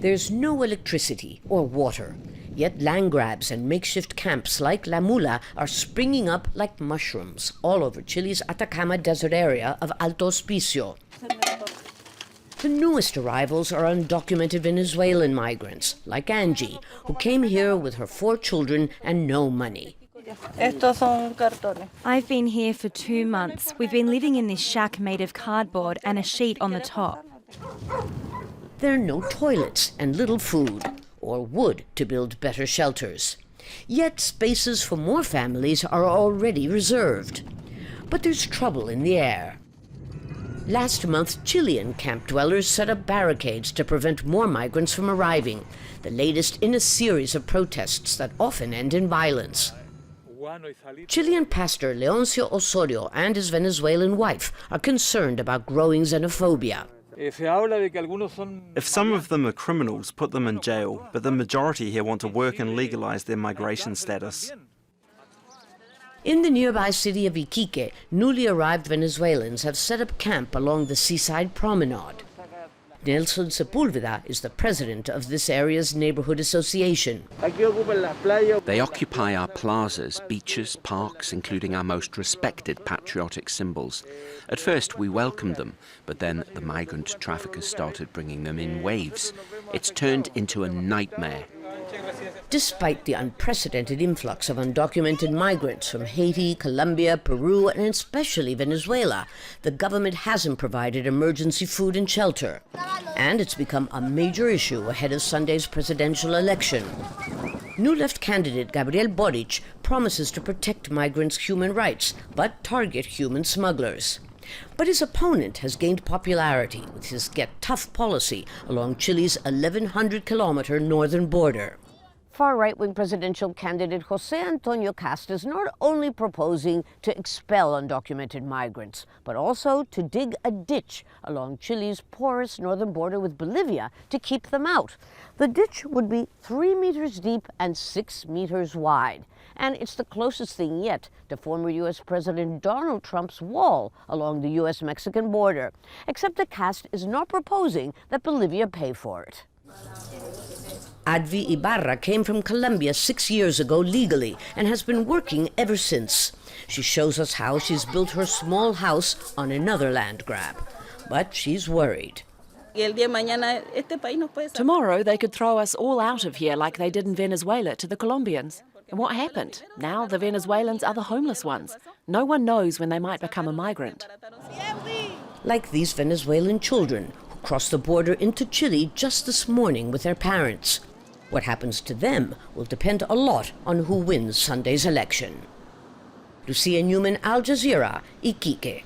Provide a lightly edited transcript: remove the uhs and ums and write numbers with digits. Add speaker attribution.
Speaker 1: There's no electricity or water, yet land grabs and makeshift camps like La Mula are springing up like mushrooms all over Chile's Atacama Desert area of Alto Hospicio. The newest arrivals are undocumented Venezuelan migrants, like ANGIE, who came here with her 4 children and no money.
Speaker 2: I've been here for 2 months. We've been living in this shack made of cardboard and a sheet on the top.
Speaker 1: There are no toilets and little food, or wood to build better shelters. Yet spaces for more families are already reserved. But there's trouble in the air. Last month, Chilean camp dwellers set up barricades to prevent more migrants from arriving, the latest in a series of protests that often end in violence. Chilean pastor LEONCIO Osorio and his Venezuelan wife are concerned about growing xenophobia.
Speaker 3: If some of them are criminals, put them in jail, but the majority here want to work and legalize their migration status.
Speaker 1: In the nearby city of Iquique, newly arrived Venezuelans have set up camp along the seaside promenade. Nelson Sepulveda is the president of this area's neighborhood association.
Speaker 4: They occupy our plazas, beaches, parks, including our most respected patriotic symbols. At first we welcomed them, but then the migrant traffickers started bringing them in waves. It's turned into a nightmare.
Speaker 1: Despite the unprecedented influx of undocumented migrants from Haiti, Colombia, Peru, and especially Venezuela, the government hasn't provided emergency food and shelter. And it's become a major issue ahead of Sunday's presidential election. New left candidate Gabriel Boric promises to protect migrants' human rights, but target human smugglers. But his opponent has gained popularity with his Get Tough policy along Chile's 1,100-kilometer northern border. Far-right-wing presidential candidate Jose Antonio Kast is not only proposing to expel undocumented migrants, but also to dig a ditch along Chile's porous northern border with Bolivia to keep them out. The ditch would be 3 meters deep and 6 meters wide. And it's the closest thing yet to former U.S. President Donald Trump's wall along the U.S.-Mexican border, except that Kast is not proposing that Bolivia pay for it. ADVI IBARRA came from Colombia 6 years ago legally and has been working ever since. She shows us how she's built her small house on another land grab. But she's worried.
Speaker 5: Tomorrow they could throw us all out of here like they did in Venezuela to the Colombians. And what happened? Now the Venezuelans are the homeless ones. No one knows when they might become a migrant.
Speaker 1: Like these Venezuelan children who crossed the border into Chile just this morning with their parents. What happens to them will depend a lot on who wins Sunday's election. Lucia Newman, Al Jazeera, Iquique.